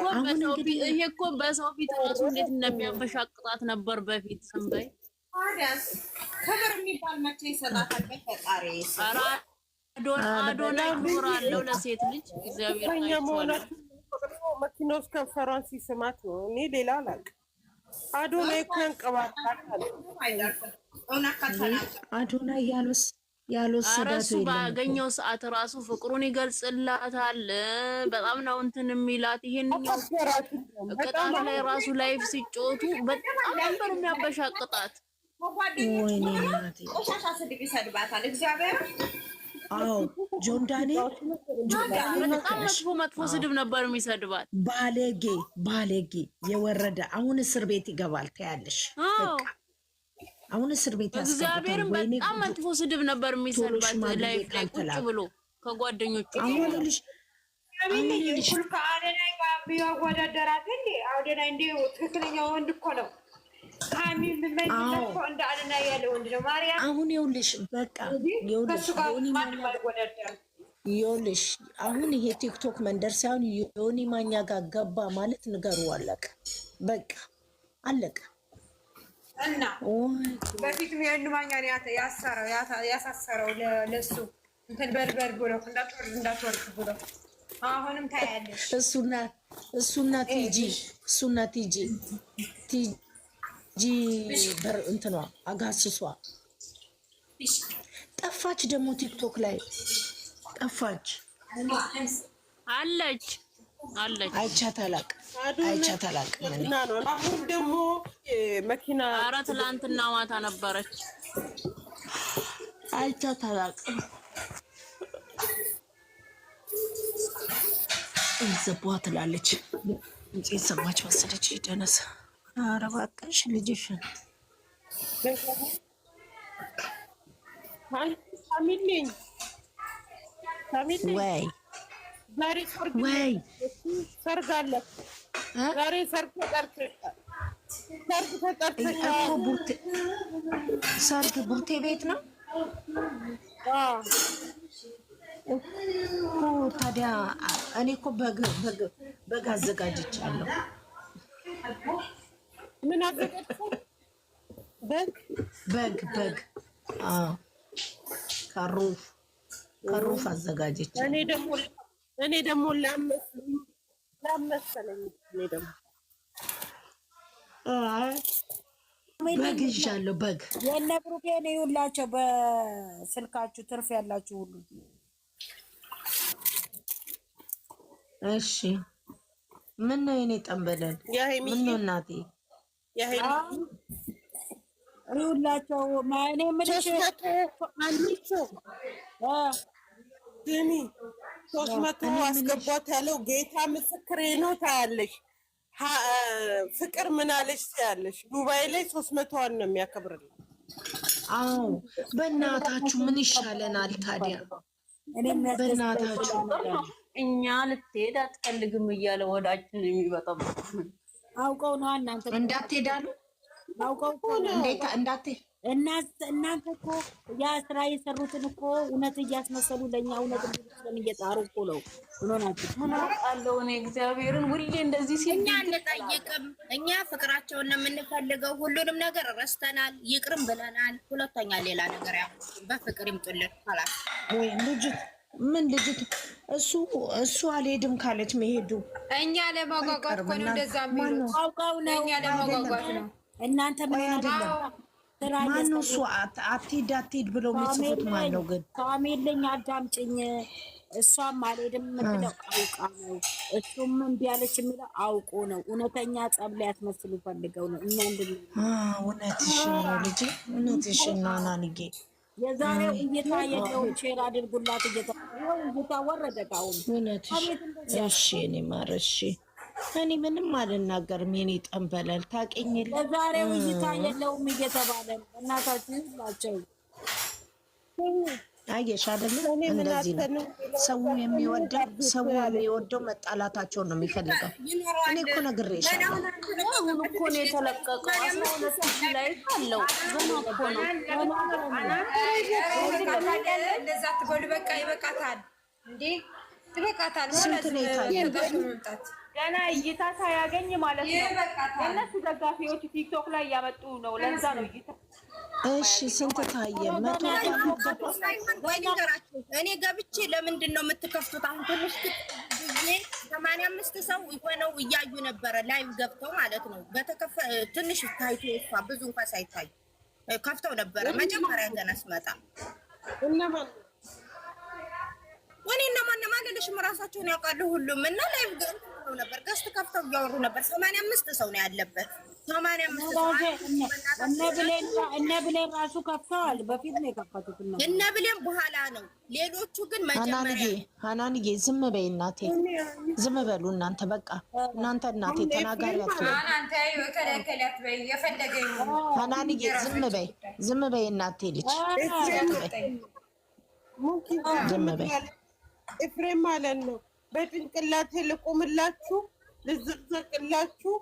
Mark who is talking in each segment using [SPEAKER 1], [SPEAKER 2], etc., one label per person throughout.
[SPEAKER 1] አሁን እንግዲህ ይሄ እኮ በሰው ፊት ራሱ እንዴት እንደሚያበሻቅጣት ነበር በፊት ሰንበይ
[SPEAKER 2] ታዲያስ ክብር የሚባል መቼ ይሰጣታል? በፈጣሪ
[SPEAKER 1] አዶናይ ክብር አለው ለሴት ልጅ እግዚአብሔር ይመስገን።
[SPEAKER 3] መኪናው ከንፈሯን ሲስማት ነው። እኔ ሌላ አላውቅም። አዶናይ እኮ ያንቀባታል።
[SPEAKER 4] አዶናይ ያልወሰዳት
[SPEAKER 1] እሱ ባገኘው ሰዓት ራሱ ፍቅሩን ይገልጽላታል። በጣም ነው እንትን የሚላት። ይሄንኛው ቅጣት ላይ ራሱ ላይፍ ሲጮቱ በጣም ነበር የሚያበሻቅጣት።
[SPEAKER 4] ወይኔ እናቴ
[SPEAKER 2] ቆሻሻ ስድብ ይሰድባታል። እግዚአብሔር
[SPEAKER 4] አዎ ጆን ዳንኤል
[SPEAKER 1] በጣም መጥፎ ስድብ ነበር የሚሰድባት። ባለጌ የወረደ አሁን እስር ቤት ይገባል ታያለሽ። አሁን እስር ቤት እግዚአብሔርን በጣም መጥፎ ስድብ ነበር የሚሰድባት። ላይ ቁጭ ብሎ ከጓደኞቹ
[SPEAKER 2] አሁንልሽ ከአደናይ ጋር ቢወዳደራት እንዴ አደናይ እንዴ ትክክለኛ ወንድ እኮ ነው። ካሚል ምን ነው እንደ አደናይ ያለ ወንድ ነው። ማርያም
[SPEAKER 4] አሁን ይኸውልሽ በቃ ይኸውልሽ አሁን ይሄ ቲክቶክ መንደር ሳይሆን ዮኒ ማኛ ጋር ገባ ማለት ንገሩ አለቀ። በቃ አለቀ።
[SPEAKER 2] እና በፊትም ያን ማኛ ያሳሰረው ለሱ እንትን በልበል ብሎ እንዳትወርድ ብሎ አሁንም ታያለሽ።
[SPEAKER 4] እሱና ቲጂ በር እንትኗ አጋስሷ ጠፋች። ደግሞ ቲክቶክ ላይ ጠፋች
[SPEAKER 1] አለች
[SPEAKER 4] አይቻት አላቅም።
[SPEAKER 3] አሁን ደግሞ መኪና
[SPEAKER 1] ኧረ ትላንትና ማታ ነበረች
[SPEAKER 4] አይቻት አላቅም። እንዘቧ ትላለች እንጂ ሰማች መሰለች ደነሰ። ኧረ እባክሽ ልጅሽን ወይ
[SPEAKER 3] ሰርግ አለ ዛሬ።
[SPEAKER 4] ሰርግ ቡርቴ ቤት ነው እኮ። ታዲያ እኔ እኮ በግ አዘጋጅቻለሁ።
[SPEAKER 3] ምን አዘጋጅቻለሁ? በግ ከሩፍ አዘጋጅቻለሁ። እኔ ደግሞ ላመሰለኝ
[SPEAKER 4] በግ ይዣለሁ። በግ
[SPEAKER 5] የእነ ብሩኬ ነው ይውላቸው። በስልካችሁ ትርፍ ያላችሁ ሁሉ
[SPEAKER 4] እሺ። ምን ነው የኔ ጠንበለል? ምን ነው እናቴ?
[SPEAKER 5] ይውላቸው ማኔ ምንሽ
[SPEAKER 3] ዲኒ 300 አስገቧት ያለው ጌታ ምስክሬ ነው። ታያለሽ ፍቅር ምን አለሽ ታያለሽ። ዱባይ ላይ 300 ነው የሚያከብርልኝ።
[SPEAKER 4] አዎ በእናታችሁ ምን ይሻለናል ታዲያ? በእናታችሁ
[SPEAKER 1] እኛ ልትሄድ አትፈልግም እያለ ወዳችን የሚበጣው
[SPEAKER 5] አውቀው ነው። እናንተ
[SPEAKER 4] እንዳትሄዳሉ
[SPEAKER 5] አውቀው
[SPEAKER 4] እንዳትሄድ
[SPEAKER 5] እናንተ እኮ ያ ስራ የሰሩትን እኮ እውነት እያስመሰሉ ለኛ እውነት እንዲመስለን እየጣሩ እኮ ነው። ሆናችሁ
[SPEAKER 1] ምን አውቃለሁ እኔ እግዚአብሔርን ሁሌ እንደዚህ ሲል
[SPEAKER 6] እኛ አንጠይቅም። እኛ ፍቅራቸውን ነው የምንፈልገው። ሁሉንም ነገር ረስተናል፣ ይቅርም ብለናል። ሁለተኛ ሌላ ነገር ያው በፍቅር ይምጡልን ማለት
[SPEAKER 4] ወይ ልጅት እሱ አልሄድም ካለች መሄዱ
[SPEAKER 2] እኛ ለማጓጓት እኮ ነው። እንደዛ ምን
[SPEAKER 5] አውቀው ነው
[SPEAKER 2] እኛ ለማጓጓት ነው።
[SPEAKER 5] እናንተ ምን አይደለም
[SPEAKER 4] ማነው እሱ አትሂድ ብለው የሚጽፉት ማነው? ግን
[SPEAKER 5] ካሜልኝ አዳምጪኝ። እሷም አልሄድም የምትለው አውቃ ነው። እሱም እምቢ አለች የሚለው አውቆ ነው። እውነተኛ ጸብ ላይ ያስመስሉ ፈልገው ነው። እኛ
[SPEAKER 4] እውነትሽን ነው ልጄ፣ እውነትሽን ነው ናንዬ።
[SPEAKER 5] የዛሬው እይታ የለውም። ሼር አድርጉላት። እይታ ወረደ ካሁን
[SPEAKER 4] እውነትሽ። እሺ እኔ ማረሽ እኔ ምንም አልናገርም። የኔ ጠንበለል ታውቂኝ የለ
[SPEAKER 5] የዛሬው እይታ የለውም እየተባለ ነው። እናታችሁ ናቸው።
[SPEAKER 4] አየሽ አይደለ? እንደዚህ ነው ሰው የሚወደው መጣላታቸውን ነው የሚፈልገው። እኔ እኮ ነግሬሻለሁ።
[SPEAKER 1] አሁን እኮ ነው የተለቀቀው። 12 ላይ አለው ገና እኮ ነው።
[SPEAKER 2] እንደዛ ትበሉ። በቃ ይበቃታል እንዴ! ይበቃታል ማለት ነው። ገና እይታ ሳያገኝ ማለት ነው። የእነሱ ደጋፊዎች ቲክቶክ ላይ እያመጡ ነው። ለዛ ነው እይታ።
[SPEAKER 1] እሺ ስንት ታየ?
[SPEAKER 6] እኔ ገብቼ ለምንድን ነው የምትከፍቱት? አሁን ትንሽ ጊዜ 85 ሰው የሆነው እያዩ ነበረ ላይቭ ገብተው ማለት ነው። ትንሽ ታይቶ ብዙ እንኳን ሳይታይ ከፍተው ነበረ መጀመሪያ ገና ስመጣ ወኔ እነማን ማለልሽም ራሳቸውን ያውቃሉ ሁሉም እና ላይቭ ገብተው ነበር። ገስት ከፍተው እያወሩ ነበር። 85 ሰው ነው ያለበት። 85 ሰው
[SPEAKER 5] እነ ብሌን ራሱ ከፍተዋል። በፊት ነው የከፈቱት ነው
[SPEAKER 6] እነ ብሌን በኋላ ነው። ሌሎቹ ግን መጀመሪያ
[SPEAKER 1] ሃናንዬ ዝም በይ እናቴ፣ ዝም በሉ እናንተ። በቃ እናንተ እናቴ ተናጋሪ አትበይ። ሃናንዬ ዝም በይ እናቴ ልጅ ዝም በይ።
[SPEAKER 3] ኤፍሬም ማለት ነው በጭንቅላቴ ልቁምላችሁ ልዘቅዘቅላችሁ።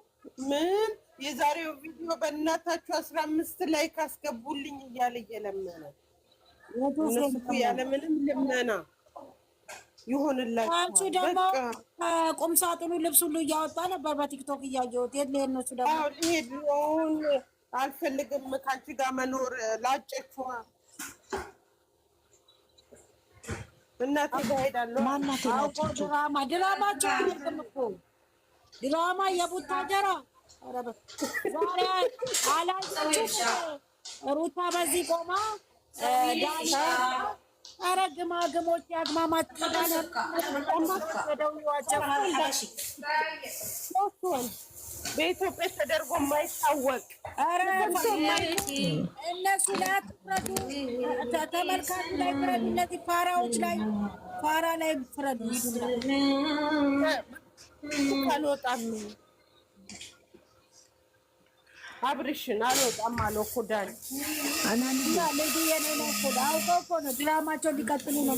[SPEAKER 3] ምን የዛሬው ቪዲዮ በእናታችሁ 15 ላይ ካስገቡልኝ እያለ እየለመነ እነሱ ያለምንም ልመና ይሆንላችሁ።
[SPEAKER 5] ደግሞ ቁም ሳጥኑ ልብስ ሁሉ እያወጣ ነበር በቲክቶክ እያየሁት። የት ልሄድ ነው እሱ ደግሞ?
[SPEAKER 3] ልሄድ አሁን አልፈልግም ከአንቺ ጋር መኖር ላጨችዋ እናቴ ጋር ሄዳለሁ።
[SPEAKER 1] ማናት ናቸው
[SPEAKER 5] ድራማ የቡታጀራ ዛሬ አላየችም። ሩታ በዚህ ቆማ ዳኒ ኧረ ግማግሞች ያግማማቸው
[SPEAKER 3] በኢትዮጵያ ተደርጎ የማይታወቅ
[SPEAKER 5] እነሱ ላይ አትፍረዱ። ተመልካቹ ላይ ፍረዱ። እነዚህ ፋራዎች ላይ ፋራ ላይ ፍረዱ።
[SPEAKER 3] ካልወጣም አብርሽን አልወጣም አለው እኮ ዳኒ
[SPEAKER 5] አውቀው እኮ ነው ድራማቸው እንዲቀጥሉ ነው።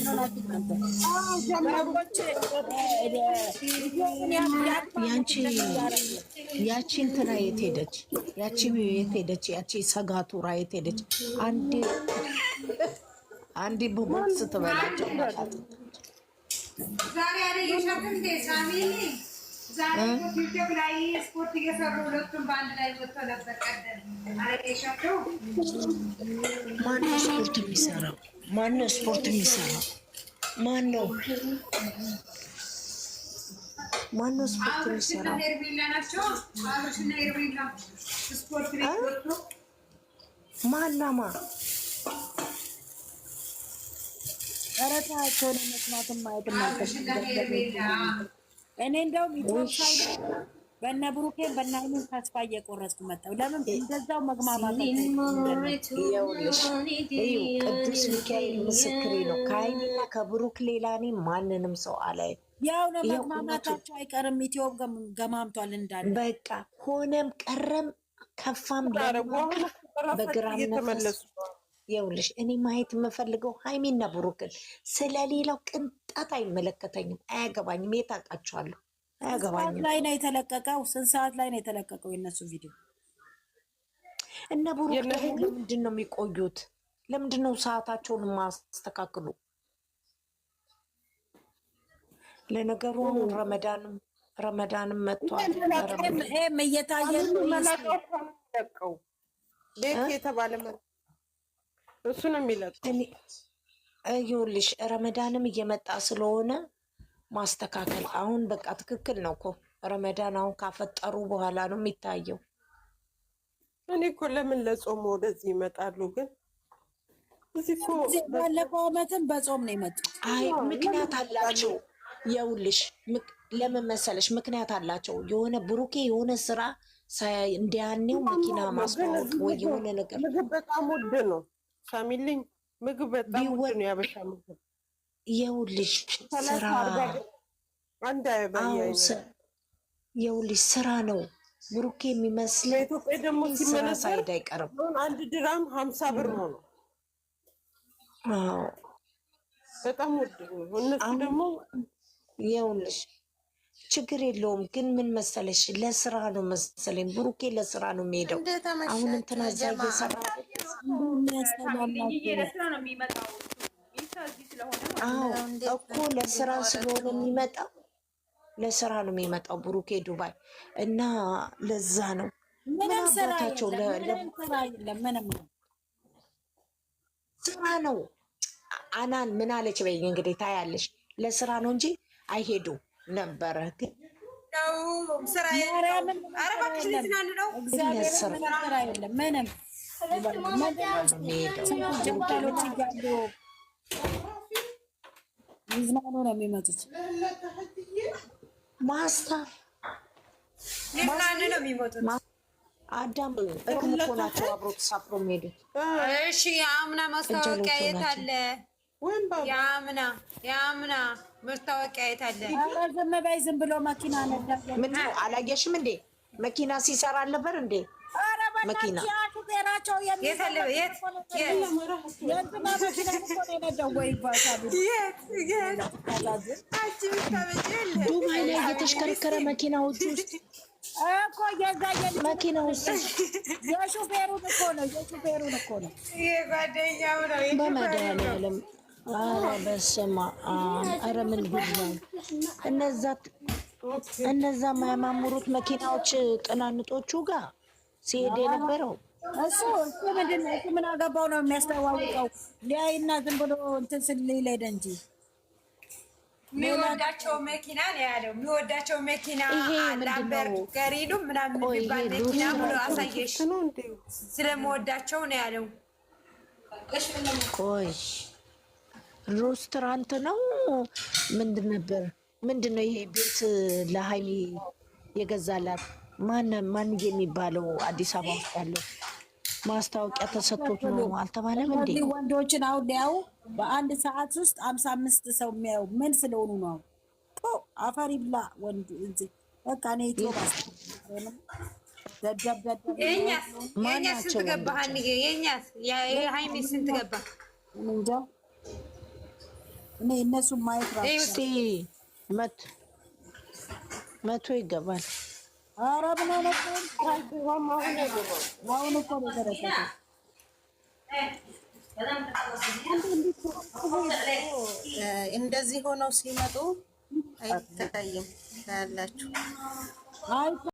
[SPEAKER 1] ያቺ እንትና የት ሄደች? ያቺ የት ሄደች? ያቺ ሰጋቱራ የት ሄደች? አንዴ በቦክስ ትበላቸው
[SPEAKER 2] ዛሬ ዩቲዩብ ላይ ስፖርት እየሰሩ ሁለቱም በአንድ ላይ ወጥቶ ነበር። ቀደም አለቀሻቸው።
[SPEAKER 1] ማነው ስፖርት የሚሰራው? ማነው ስፖርት የሚሰራው? ማነው ስፖርት የሚሰራው?
[SPEAKER 2] ሄርሜላ ናቸው። አብርሽና ሄርሜላ ስፖርት ቤት ወጥቶ
[SPEAKER 1] ማናማ
[SPEAKER 5] ረታቸውን መስማትም ማየትም እኔ እንደውም ኢትዮጵያ በእነ ብሩኬን በእነ ሀይሚን ተስፋ እየቆረጥኩ መጣሁ። ለምን እንደዛው መግማማት
[SPEAKER 1] ቅዱስ ሚካኤል ምስክሬ ነው። ከሀይሚና ከብሩክ ሌላ እኔ ማንንም ሰው አላይም።
[SPEAKER 5] ያው ነው መግማማታቸው አይቀርም። ኢትዮጵ ገማምቷል እንዳለ
[SPEAKER 1] በቃ ሆነም ቀረም ከፋም በግራም ነፈስ ይኸውልሽ እኔ ማየት የምፈልገው ሀይሚና ብሩክን፣ ስለሌላው ቅንጣት አይመለከተኝም፣ አያገባኝም። የት አውቃቸዋለሁ? አያገባኝም።
[SPEAKER 5] ላይ ነው የተለቀቀው። ስንት ሰዓት ላይ ነው የተለቀቀው የነሱ ቪዲዮ?
[SPEAKER 1] እነ ብሩክ ደግሞ ለምንድን ነው የሚቆዩት? ለምንድን ነው ሰዓታቸውን ማስተካክሉ? ለነገሩ ረመዳንም መጥቷል።
[SPEAKER 5] ይሄም እየታየ
[SPEAKER 3] ነው ቤት የተባለ እሱ ነው የሚለቀው።
[SPEAKER 1] ይኸውልሽ ረመዳንም እየመጣ ስለሆነ ማስተካከል አሁን በቃ ትክክል ነው እኮ ረመዳን አሁን ካፈጠሩ በኋላ ነው የሚታየው።
[SPEAKER 3] እኔ እኮ ለምን ለጾም ወደዚህ ይመጣሉ? ግን እዚህ እኮ
[SPEAKER 5] ባለፈው ዓመትም በጾም ነው የመጡት።
[SPEAKER 1] አይ ምክንያት አላቸው። ይኸውልሽ ለምን መሰለሽ ምክንያት አላቸው። የሆነ ብሩኬ የሆነ ስራ እንዲያኔው መኪና ማስታወቅ ወይ የሆነ ነገር
[SPEAKER 3] ምግብ በጣም ውድ ነው። ሳሚልኝ ምግብ በጣም ውድ ነው። ያበሻ ምግብ
[SPEAKER 1] ይኸውልሽ ስራ ይኸውልሽ ስራ ነው ብሩኬ የሚመስለው።
[SPEAKER 3] ኢትዮጵያ ደግሞ ሲመነዘር
[SPEAKER 1] አይቀርም።
[SPEAKER 3] አንድ ድራም 50 ብር ነው።
[SPEAKER 1] አዎ
[SPEAKER 3] በጣም ውድ ነው። እነሱ ደግሞ
[SPEAKER 1] ይኸውልሽ ችግር የለውም ግን ምን መሰለሽ ለስራ ነው መሰለኝ ብሩኬ ለስራ ነው የሚሄደው። አሁን እንትና እዛ እየሰራ እኮ ለስራ ስለሆነ የሚመጣው
[SPEAKER 4] ለስራ ነው የሚመጣው ብሩኬ ዱባይ እና ለዛ ነው
[SPEAKER 5] ምንም ስራ
[SPEAKER 4] አባታቸው
[SPEAKER 5] ምንም
[SPEAKER 4] ስራ ነው። አናን ምን አለች በይ እንግዲህ ታያለሽ። ለስራ ነው እንጂ አይሄዱም ነበረ ግን
[SPEAKER 2] ስራ
[SPEAKER 5] ይዝናኑ ነው የሚመጡት።
[SPEAKER 4] ማስታ
[SPEAKER 2] ይዝናኑ ነው የሚመጡት።
[SPEAKER 4] አዳም እኮ ናቸው አብሮ ተሳፍሮ የሚሄዱት።
[SPEAKER 2] እሺ የአምና ማስታወቂያ የት አለ? የአምና ማስታወቂያ የት አለ?
[SPEAKER 5] ኧረ ዝም በይ፣ ዝም ብሎ መኪና ነዳ።
[SPEAKER 4] ምንድን ነው አላየሽም እንዴ? መኪና ሲሰራ አልነበር እንዴ? መኪና
[SPEAKER 5] ሹፌራቸው
[SPEAKER 4] ዱባይ ላይ እየተሽከረከረ መኪናዎች ውስጥ
[SPEAKER 5] እኮ
[SPEAKER 4] መኪና ውስጥ
[SPEAKER 5] የሹፌሩን እኮ ነው
[SPEAKER 4] በመድኃኒዓለም ኧረ በስመ አብ ኧረ ምን ጉድ ነው እነዛ የማያማምሩት መኪናዎች ቅናንጦቹ ጋር ሲሄድ የነበረው
[SPEAKER 5] እሱ ምንድን ነው? እሱ ምን አገባው ነው የሚያስተዋውቀው? ሊያይና ዝም ብሎ እንትን ስልል ሄደ እንጂ
[SPEAKER 2] የሚወዳቸው መኪና ነው ያለው። የሚወዳቸው መኪና ላምበርገሪኑ ምናምን የሚባል መኪና ብሎ አሳየሽ። ስለምወዳቸው ነው ያለው።
[SPEAKER 4] ቆይ ሬስቶራንት ነው ምንድን ነበር? ምንድን ነው ይሄ ቤት ለሀይሚ የገዛላት ማን የሚባለው አዲስ አበባ ውስጥ ያለው ማስታወቂያ ተሰጥቶት ነው አልተባለም እንዴ?
[SPEAKER 5] ወንዶችን አሁን ሊያው በአንድ ሰዓት ውስጥ 55 ሰው የሚያዩ ምን ስለሆኑ ነው? አፈሪ ብላ ወንድ እዚህ በቃ ነው ኢትዮጵያ
[SPEAKER 2] የእኛስ ስንት ገባ? የእኛስ የሀይሚ ስንት ገባ?
[SPEAKER 5] እንጃ እኔ እነሱ ማየት
[SPEAKER 4] ራሱ መቶ ይገባል።
[SPEAKER 5] ኧረ ምን አይነት አሁን እኮ ነው የተረፈው።
[SPEAKER 6] እንደዚህ ሆነው ሲመጡ አይታይም ታያላችሁ።